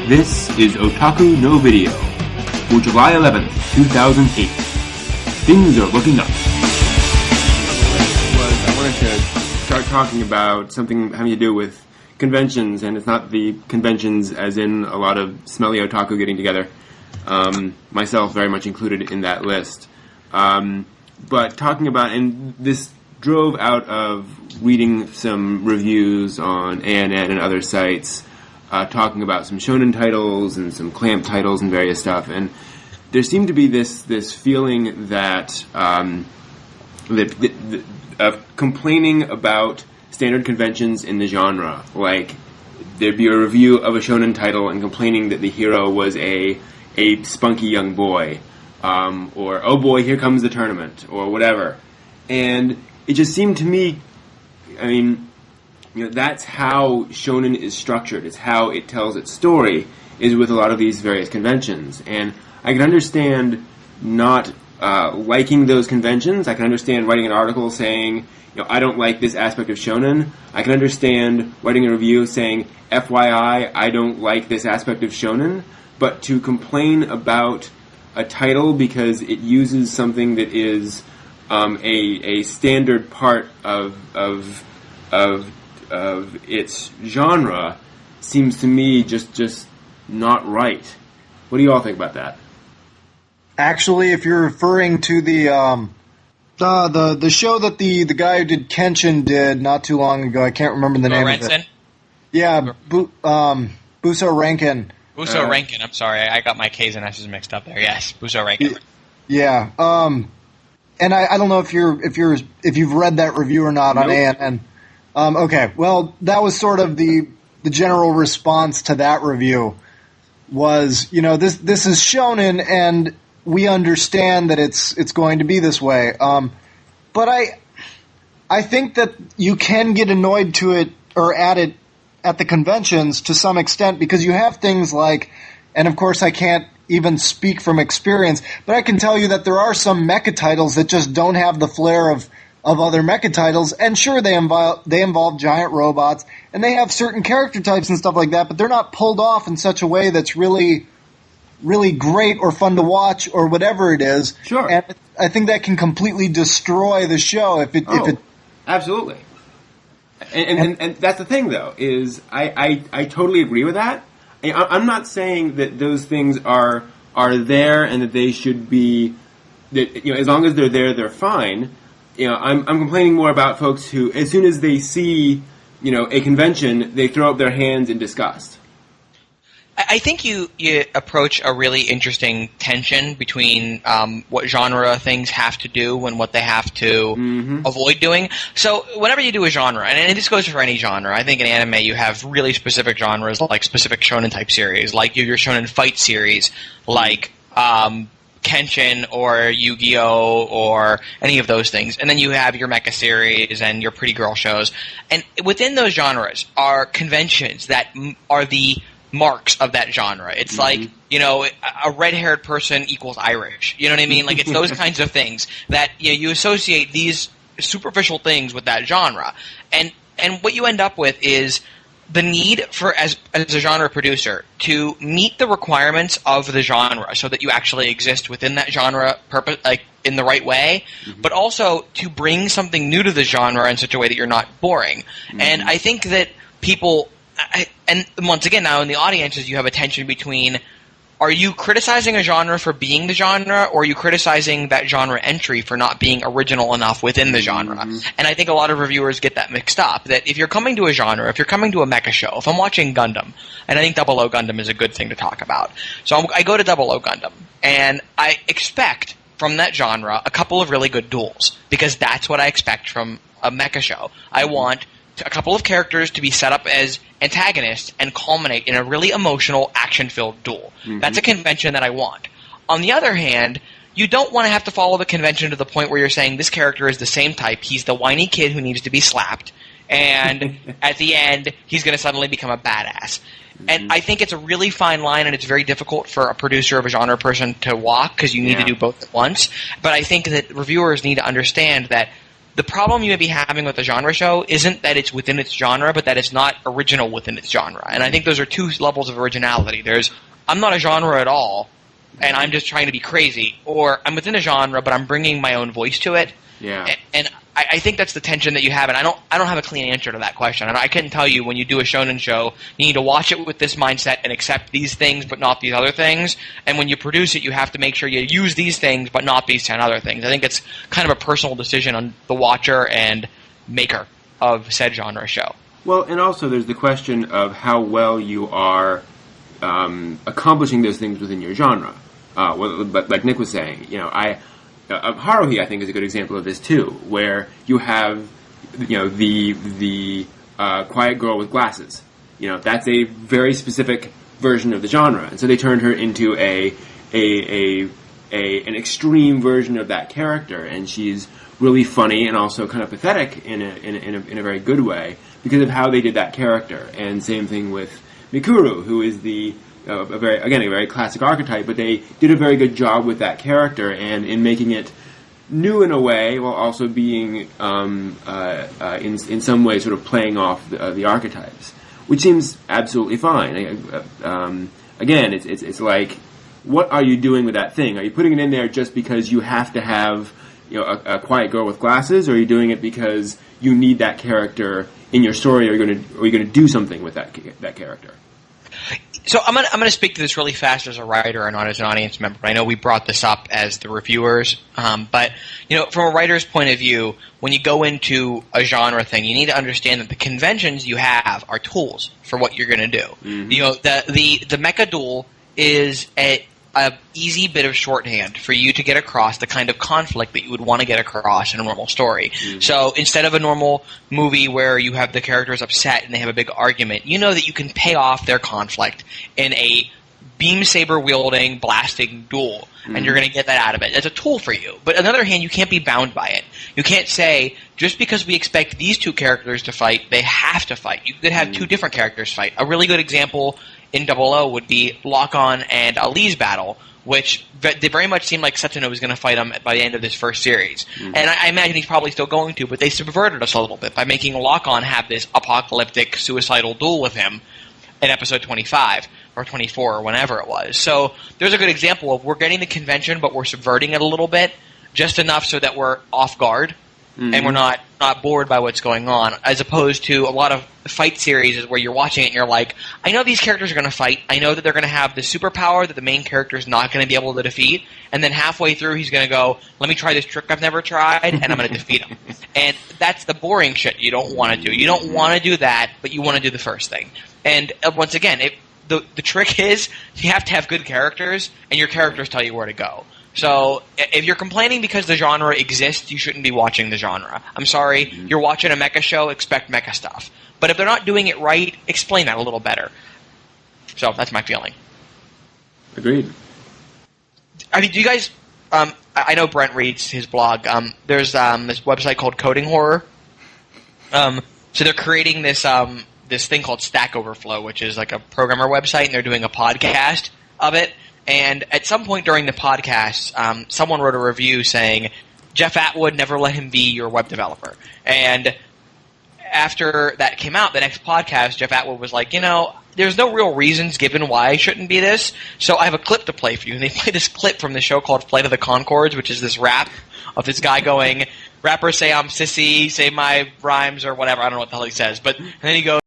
This is Otaku no Video for July 11th, 2008. Things are looking up. I wanted to start talking about something having to do with conventions, and it's not the conventions as in a lot of smelly otaku getting together. Myself very much included in that list. But talking about, and this drove out of reading some reviews on ANN and other sites, talking about some shonen titles and some clamp titles and various stuff, and there seemed to be this feeling that of complaining about standard conventions in the genre, like there'd be a review of a shonen title and complaining that the hero was a spunky young boy, or oh boy, here comes the tournament, or whatever, and it just seemed to me, I mean, that's how shonen is structured. It's how it tells its story, is with a lot of these various conventions. And I can understand not liking those conventions. I can understand writing an article saying, I don't like this aspect of shonen. I can understand writing a review saying, FYI, I don't like this aspect of shonen. But to complain about a title because it uses something that is a standard part of its genre seems to me just not right. What do you all think about that? Actually, if you're referring to the show that the guy who did Kenshin did not too long ago, I can't remember the name of it. Yeah, Buso Rankin. Buso Rankin. I'm sorry, I got my K's and S's mixed up there. Yes, Buso Rankin. Yeah. And I don't know if you've read that review or not on ANN. Okay, well, that was sort of the general response to that review was, this is shonen and we understand that it's going to be this way. But I think that you can get annoyed to it or at it at the conventions to some extent because you have things like, and of course I can't even speak from experience, but I can tell you that there are some mecha titles that just don't have the flair of other mecha titles, and sure, they involve giant robots, and they have certain character types and stuff like that, but they're not pulled off in such a way that's really, really great or fun to watch or whatever it is. Sure. And I think that can completely destroy the show if it absolutely. And that's the thing, though, is I totally agree with that. I'm not saying that those things are there and that they should be, that as long as they're there, they're fine. I'm complaining more about folks who, as soon as they see, a convention, they throw up their hands in disgust. I think you approach a really interesting tension between what genre things have to do and what they have to avoid doing. So whenever you do a genre, and this goes for any genre, I think in anime you have really specific genres, like specific shonen type series, like your shonen fight series, like Kenshin or Yu-Gi-Oh! Or any of those things. And then you have your mecha series and your pretty girl shows. And within those genres are conventions that are the marks of that genre. It's like, a red-haired person equals Irish. You know what I mean? Like, it's those kinds of things that, you associate these superficial things with that genre. And what you end up with is the need for, as a genre producer, to meet the requirements of the genre so that you actually exist within that genre purpose, like in the right way, but also to bring something new to the genre in such a way that you're not boring. And I think that people, and once again now in the audiences you have a tension between, are you criticizing a genre for being the genre, or are you criticizing that genre entry for not being original enough within the genre? And I think a lot of reviewers get that mixed up, that if you're coming to a genre, if you're coming to a mecha show, if I'm watching Gundam, and I think Double O Gundam is a good thing to talk about. So I go to Double O Gundam, and I expect from that genre a couple of really good duels, because that's what I expect from a mecha show. I want a couple of characters to be set up as antagonists and culminate in a really emotional, action-filled duel. That's a convention that I want. On the other hand, you don't want to have to follow the convention to the point where you're saying this character is the same type, he's the whiny kid who needs to be slapped, and at the end, he's going to suddenly become a badass. And I think it's a really fine line, and it's very difficult for a producer of a genre person to walk, because you need to do both at once. But I think that reviewers need to understand that The problem you may be having with a genre show isn't that it's within its genre, but that it's not original within its genre. And I think those are two levels of originality. There's, I'm not a genre at all, and I'm just trying to be crazy. Or I'm within a genre, but I'm bringing my own voice to it. Yeah. And I think that's the tension that you have, and I don't have a clean answer to that question. And I couldn't tell you when you do a shonen show, you need to watch it with this mindset and accept these things but not these other things. And when you produce it, you have to make sure you use these things but not these 10 other things. I think it's kind of a personal decision on the watcher and maker of said genre show. Well, and also there's the question of how well you are accomplishing those things within your genre. But like Nick was saying, Haruhi, I think, is a good example of this too, where you have, the quiet girl with glasses. That's a very specific version of the genre, and so they turned her into an extreme version of that character, and she's really funny and also kind of pathetic in a very good way because of how they did that character. And same thing with Mikuru, who is a very classic archetype, but they did a very good job with that character and in making it new in a way, while also being in some way sort of playing off the archetypes, which seems absolutely fine. Again, it's like, what are you doing with that thing? Are you putting it in there just because you have to have a quiet girl with glasses, or are you doing it because you need that character in your story, or are you going to do something with that character? So I'm gonna speak to this really fast as a writer and not as an audience member. I know we brought this up as the reviewers, but from a writer's point of view, when you go into a genre thing, you need to understand that the conventions you have are tools for what you're going to do. Mm-hmm. The mecha duel is a easy bit of shorthand for you to get across the kind of conflict that you would want to get across in a normal story. Mm-hmm. So instead of a normal movie where you have the characters upset and they have a big argument, you know that you can pay off their conflict in a beam saber wielding, blasting duel, and you're going to get that out of it. It's a tool for you. But on the other hand, you can't be bound by it. You can't say, just because we expect these two characters to fight, they have to fight. You could have two different characters fight. A really good example in Double O would be Lock-On and Ali's battle, which they very much seemed like Setsuno was going to fight him by the end of this first series. Mm-hmm. And I imagine he's probably still going to, but they subverted us a little bit by making Lock-On have this apocalyptic, suicidal duel with him in episode 25 or 24 or whenever it was. So there's a good example of we're getting the convention, but we're subverting it a little bit, just enough so that we're off guard. Mm-hmm. And we're not bored by what's going on, as opposed to a lot of fight series where you're watching it and you're like, I know these characters are going to fight. I know that they're going to have the superpower that the main character is not going to be able to defeat. And then halfway through, he's going to go, let me try this trick I've never tried, and I'm going to defeat him. And that's the boring shit you don't want to do. You don't want to do that, but you want to do the first thing. And once again, the trick is you have to have good characters, and your characters tell you where to go. So if you're complaining because the genre exists, you shouldn't be watching the genre. I'm sorry, you're watching a mecha show, expect mecha stuff. But if they're not doing it right, explain that a little better. So that's my feeling. Agreed. I mean, do you guys... I know Brent reads his blog. There's this website called Coding Horror. So they're creating this thing called Stack Overflow, which is like a programmer website, and they're doing a podcast of it. And at some point during the podcast, someone wrote a review saying, Jeff Atwood, never let him be your web developer. And after that came out, the next podcast, Jeff Atwood was like, there's no real reasons given why I shouldn't be this, so I have a clip to play for you. And they play this clip from the show called Flight of the Conchords, which is this rap of this guy going, rappers say I'm sissy, say my rhymes or whatever, I don't know what the hell he says. And then he goes,